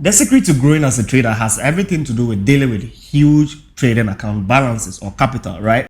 The secret to growing as a trader has everything to do with dealing with huge trading account balances or capital, right?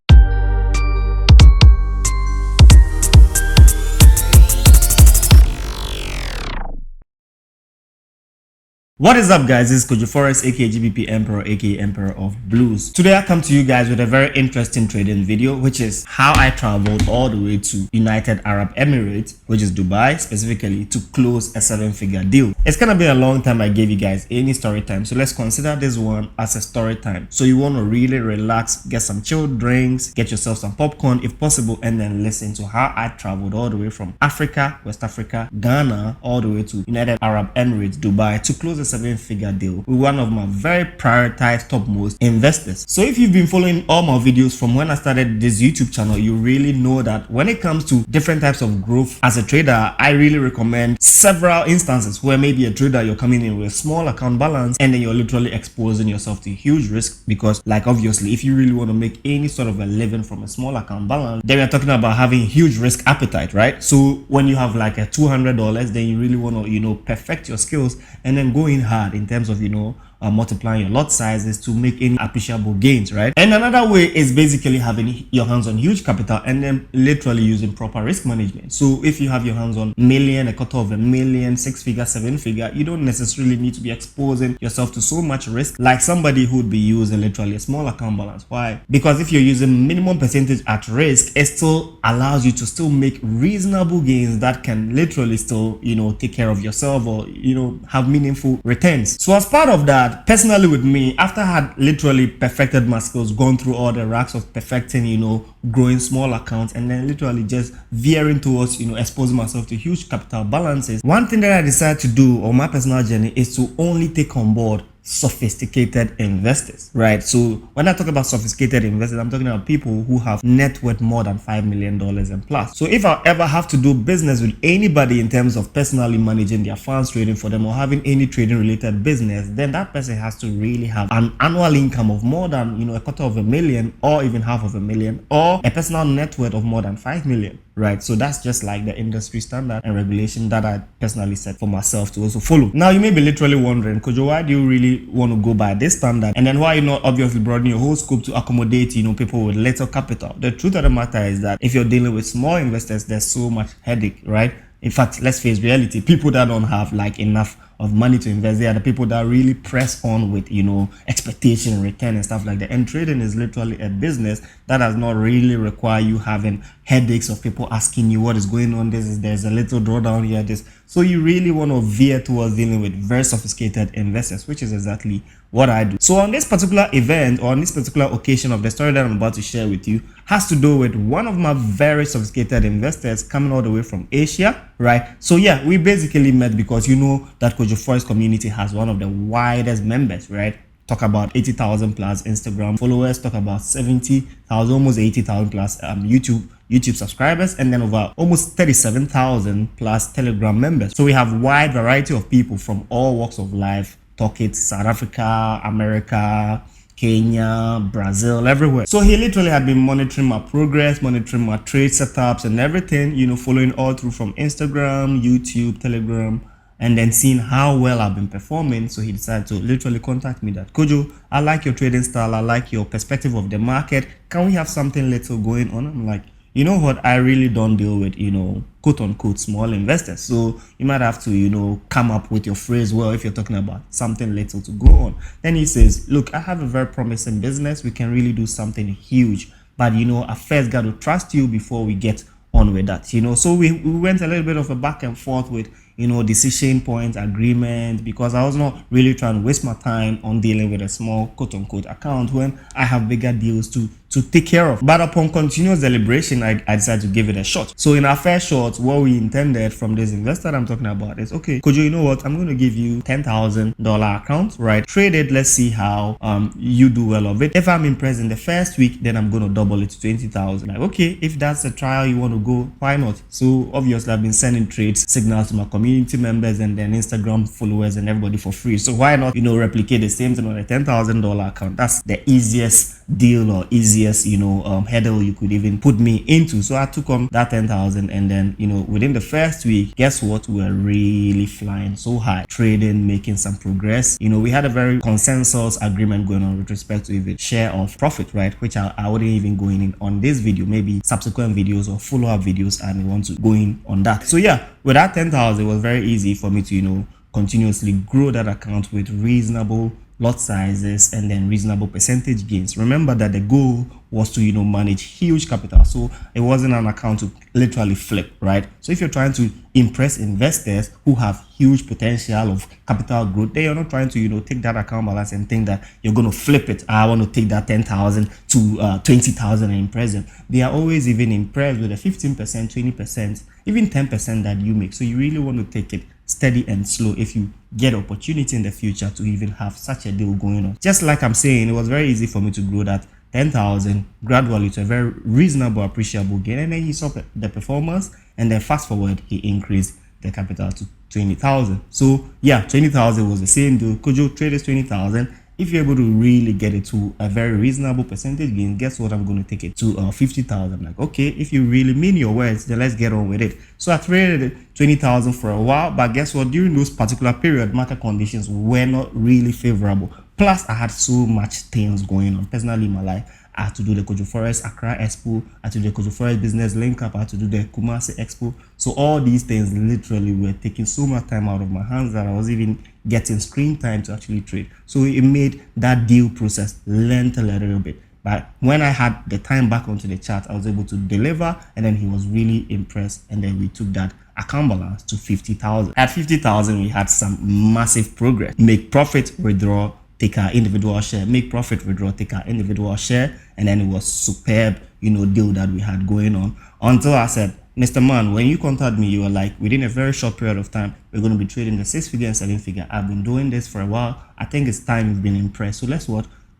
What is up, guys? This is KOJOFOREX, aka GBP Emperor, aka Emperor of Blues. Today I come to you guys with a very interesting trading video, which is how I traveled all the way to United Arab Emirates, which is Dubai specifically, to close a 7-figure deal. It's gonna be a long time I gave you guys any story time, so let's consider this one as a story time. So you want to really relax, get some chilled drinks, get yourself some popcorn if possible, and then listen to how I traveled all the way from Africa, West Africa, Ghana, all the way to United Arab Emirates, Dubai, to close a 7-figure deal with one of my very prioritized topmost investors. So if you've been following all my videos from when I started this YouTube channel, you really know that when it comes to different types of growth as a trader, I really recommend several instances where maybe a trader, you're coming in with a small account balance and then you're literally exposing yourself to huge risk, because like obviously if you really want to make any sort of a living from a small account balance, then we're talking about having huge risk appetite, right? So when you have like a $200, then you really want to perfect your skills and then go in hard in terms of multiplying your lot sizes to make any appreciable gains, right? And another way is basically having your hands on huge capital and then literally using proper risk management. So if you have your hands on million, a quarter of a million, 6-figure, 7-figure, you don't necessarily need to be exposing yourself to so much risk like somebody who would be using literally a small account balance. Why? Because if you're using minimum percentage at risk, it still allows you to still make reasonable gains that can literally still take care of yourself or have meaningful returns. So as part of that, personally with me, after I had literally perfected my skills, gone through all the racks of perfecting growing small accounts and then literally just veering towards exposing myself to huge capital balances, one thing that I decided to do on my personal journey is to only take on board sophisticated investors, right? So when I talk about sophisticated investors, I'm talking about people who have net worth more than $5 million and plus. So if I ever have to do business with anybody in terms of personally managing their funds, trading for them, or having any trading related business, then that person has to really have an annual income of more than a quarter of a million or even half of a million, or a personal net worth of more than 5 million. Right, so that's just like the industry standard and regulation that I personally set for myself to also follow. Now you may be literally wondering, Kojo, why do you really want to go by this standard, and then why you not obviously broadening your whole scope to accommodate people with little capital? The truth of the matter is that if you're dealing with small investors, there's so much headache, right? In fact, let's face reality, people that don't have like enough of money to invest, they are the people that really press on with expectation and return and stuff like that. And trading is literally a business that does not really require you having headaches of people asking you what is going on, there's a little drawdown here, this. So you really want to veer towards dealing with very sophisticated investors, which is exactly what I do. So on this particular event, or on this particular occasion of the story that I'm about to share with you, has to do with one of my very sophisticated investors coming all the way from Asia, right? So yeah, we basically met because that KOJOFOREX community has one of the widest members, right? Talk about 80,000 plus Instagram followers, talk about 70,000, almost 80,000 plus YouTube subscribers, and then over almost 37,000 plus Telegram members. So we have wide variety of people from all walks of life. Talk it South Africa, America, Kenya, Brazil, everywhere. So he literally had been monitoring my progress, monitoring my trade setups and everything, following all through from Instagram, YouTube, Telegram, and then seeing how well I've been performing. So he decided to literally contact me that, Kojo, I like your trading style, I like your perspective of the market, can we have something little going on? I'm like, you know what, I really don't deal with quote unquote small investors, so you might have to come up with your phrase well if you're talking about something little to go on. Then he says, look, I have a very promising business, we can really do something huge, but I first got to trust you before we get on with that. So we went a little bit of a back and forth with decision point agreement, because I was not really trying to waste my time on dealing with a small quote unquote account when I have bigger deals to take care of. But upon continuous deliberation, I decided to give it a shot. So in our first shot, what we intended from this investor I'm talking about is, okay, Kojo, you know what, I'm going to give you $10,000 account, right? Trade it, let's see how you do well of it. If I'm impressed in the first week, then I'm going to double it to 20,000. Like, okay, if that's a trial you want to go, why not? So obviously I've been sending trades signals to my community members and then Instagram followers and everybody for free. So why not replicate the same thing on a $10,000 account? That's the easiest deal or easiest, hurdle you could even put me into. So I took on that 10,000, and then, within the first week, guess what? We were really flying so high, trading, making some progress. We had a very consensus agreement going on with respect to even share of profit, right? Which I wouldn't even go in on this video, maybe subsequent videos or follow-up videos, and we want to go in on that. So yeah, with that 10,000, it was very easy for me to, continuously grow that account with reasonable lot sizes and then reasonable percentage gains. Remember that the goal was to manage huge capital, so it wasn't an account to literally flip, right? So if you're trying to impress investors who have huge potential of capital growth, then you're not trying to take that account balance and think that you're going to flip it. I want to take that 10,000 to 20,000 and impress them. They are always even impressed with the 15%, 20%, even 10% that you make. So you really want to take it steady and slow if you get opportunity in the future to even have such a deal going on. Just like I'm saying, it was very easy for me to grow that 10,000 gradually to a very reasonable, appreciable gain, and then he saw the performance, and then fast forward, he increased the capital to 20,000. So yeah, 20,000 was the same deal. Kojo traded 20,000. If you're able to really get it to a very reasonable percentage gain, guess what? I'm going to take it to 50,000. Like, okay, if you really mean your words, then let's get on with it. So I traded 20,000 for a while, but guess what? During those particular period, market conditions were not really favorable. Plus, I had so much things going on personally in my life. I had to do the KOJOFOREX Accra Expo, I had to do the KOJOFOREX Business Link Up, I had to do the Kumasi Expo. So all these things literally were taking so much time out of my hands that I was even getting screen time to actually trade. So it made that deal process lengthen a little bit. But when I had the time back onto the chart, I was able to deliver, and then he was really impressed, and then we took that account balance to 50,000. At 50,000, we had some massive progress. Make profit, withdraw, take our individual share, make profit, withdraw, take our individual share, and then it was superb, deal that we had going on, until I said, Mr. Man, when you contacted me, you were like, within a very short period of time, we're going to be trading the 6-figure and 7-figure. I've been doing this for a while. I think it's time you've been impressed. So let's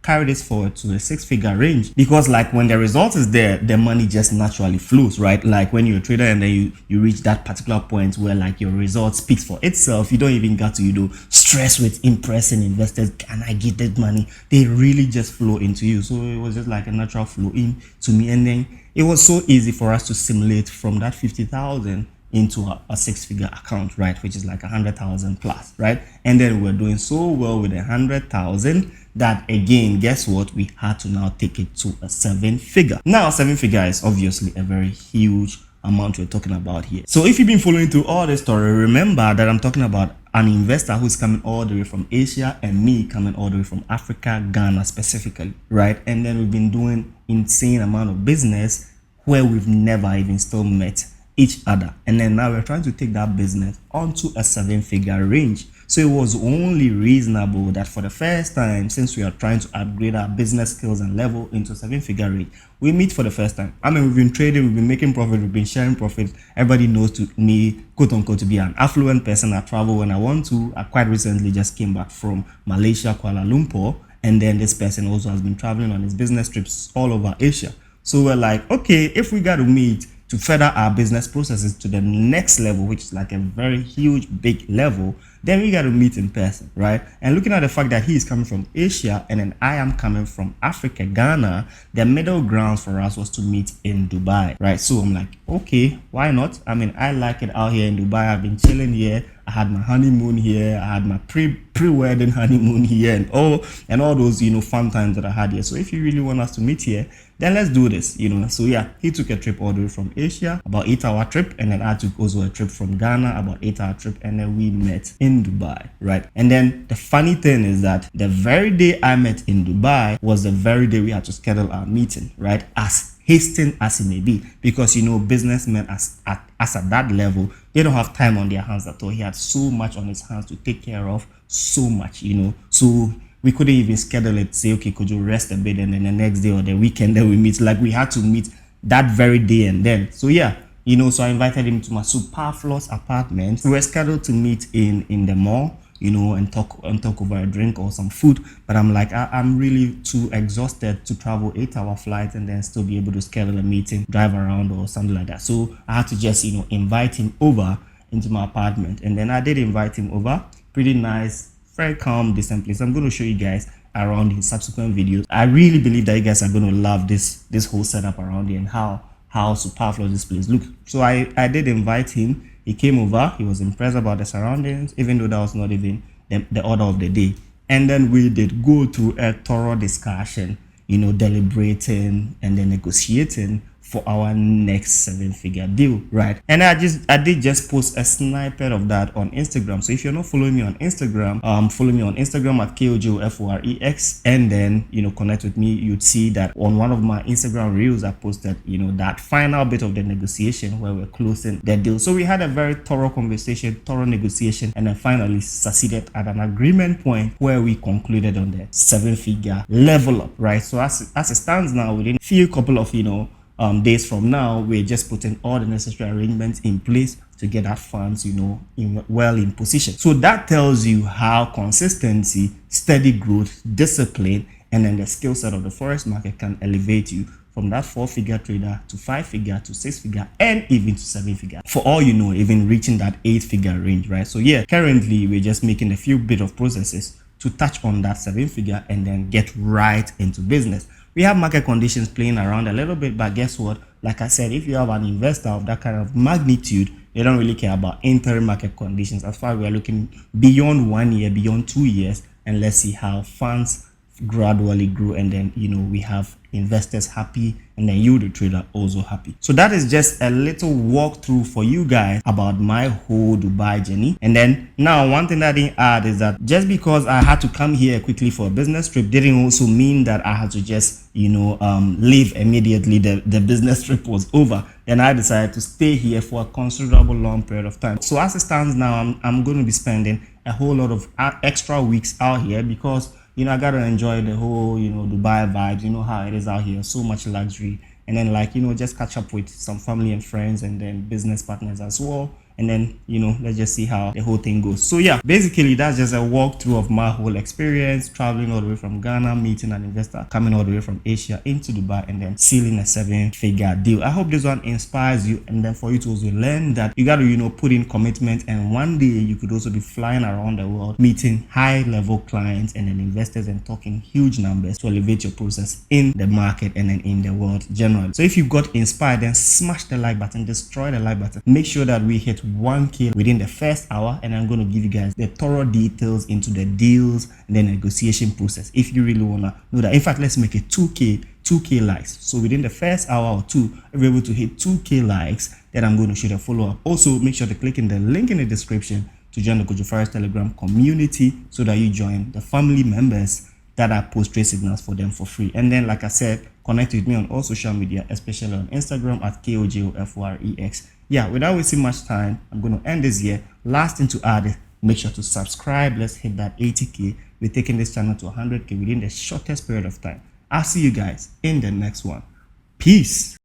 carry this forward to the 6-figure range, because like when the result is there, the money just naturally flows, right? Like when you're a trader and then you reach that particular point where like your result speaks for itself, you don't even got to stress with impressing investors. Can I get that money? They really just flow into you. So it was just like a natural flow in to me, and then it was so easy for us to simulate from that 50,000 into a 6-figure account, right? Which is like 100,000 plus, right? And then we're doing so well with 100,000 that again, guess what? We had to now take it to a 7-figure. Now, 7-figure is obviously a very huge amount we're talking about here. So if you've been following through all this story, remember that I'm talking about an investor who's coming all the way from Asia and me coming all the way from Africa, Ghana specifically, right? And then we've been doing insane amount of business where we've never even still met each other, and then now we're trying to take that business onto a 7-figure range. So it was only reasonable that for the first time, since we are trying to upgrade our business skills and level into 7-figure range, we meet for the first time. I mean, we've been trading, we've been making profit, we've been sharing profit. Everybody knows to me, quote unquote, to be an affluent person. I travel when I want to. I quite recently just came back from Malaysia, Kuala Lumpur, and then this person also has been traveling on his business trips all over Asia. So we're like, okay, if we got to meet to further our business processes to the next level, which is like a very huge, big level, then we got to meet in person, right? And looking at the fact that he is coming from Asia and then I am coming from Africa, Ghana, the middle ground for us was to meet in Dubai, right? So I'm like, okay, why not? I mean, I like it out here in Dubai. I've been chilling here. I had my honeymoon here. I had my pre-wedding honeymoon here, and all those fun times that I had here. So if you really want us to meet here, then let's do this, So yeah, he took a trip all the way from Asia, about 8-hour trip, and then I took also a trip from Ghana, about 8-hour trip, and then we met in Dubai, right? And then the funny thing is that the very day I met in Dubai was the very day we had to schedule our meeting, right? As hasten as it may be, because businessmen as at that level, they don't have time on their hands at all. He had so much on his hands to take care of, so much, so we couldn't even schedule it, say, okay, could you rest a bit, and then the next day or the weekend then we meet. Like, we had to meet that very day and then. So yeah, so I invited him to my superfluous apartment. We were scheduled to meet in the mall, and talk over a drink or some food. But I'm like, I'm really too exhausted to travel 8-hour flight and then still be able to schedule a meeting, drive around or something like that. So I had to just, invite him over into my apartment. And then I did invite him over. Pretty nice, very calm, decent place. I'm going to show you guys around his subsequent videos. I really believe that you guys are going to love this whole setup around here and how superfluous this place looks. So I did invite him. He came over. He was impressed about the surroundings, even though that was not even the order of the day. And then we did go through a thorough discussion, deliberating and then negotiating for our next 7-figure deal, right? And I did just post a snippet of that on Instagram. So if you're not following me on Instagram, follow me on Instagram at KOJOFOREX, and then connect with me. You'd see that on one of my Instagram reels I posted that final bit of the negotiation where we're closing the deal. So we had a very thorough conversation, thorough negotiation, and then finally succeeded at an agreement point where we concluded on the 7-figure level up, right? So as it stands now, within a few couple of days from now, we're just putting all the necessary arrangements in place to get our funds in position. So that tells you how consistency, steady growth, discipline, and then the skill set of the forex market can elevate you from that 4-figure trader to 5-figure to 6-figure and even to 7-figure, for all even reaching that 8-figure range, right? So yeah, currently we're just making a few bit of processes to touch on that 7-figure and then get right into business. We have market conditions playing around a little bit, but guess what? Like I said, if you have an investor of that kind of magnitude, they don't really care about interim market conditions. As far as we are looking beyond 1 year, beyond 2 years, and let's see how funds gradually grow, and then we have investors happy, and then you the trader also happy. So that is just a little walkthrough for you guys about my whole Dubai journey. And then now one thing that I didn't add is that just because I had to come here quickly for a business trip didn't also mean that I had to just leave immediately. The business trip was over. Then I decided to stay here for a considerable long period of time. So as it stands now, I'm going to be spending a whole lot of extra weeks out here because I gotta enjoy the whole Dubai vibes. How it is out here, so much luxury, and then just catch up with some family and friends and then business partners as well. And then let's just see how the whole thing goes. So yeah, basically that's just a walkthrough of my whole experience traveling all the way from Ghana, meeting an investor, coming all the way from Asia into Dubai, and then sealing a 7-figure deal. I hope this one inspires you, and then for you to also learn that you gotta put in commitment, and one day you could also be flying around the world meeting high level clients and then investors and talking huge numbers to elevate your process in the market and then in the world generally. So if you got inspired, then smash the like button, destroy the like button. Make sure that we hit 1K within the first hour, and I'm going to give you guys the thorough details into the deals and the negotiation process if you really want to know that. In fact, let's make it 2K likes. So within the first hour or two, if you're able to hit 2K likes, then I'm going to shoot a follow-up. Also, make sure to click in the link in the description to join the KOJOFOREX Telegram community so that you join the family members that I post trade signals for them for free. And then, like I said, connect with me on all social media, especially on Instagram at KOJOFOREX. Yeah, without wasting much time, I'm going to end this here. Last thing to add, make sure to subscribe. Let's hit that 80K. We're taking this channel to 100K within the shortest period of time. I'll see you guys in the next one. Peace.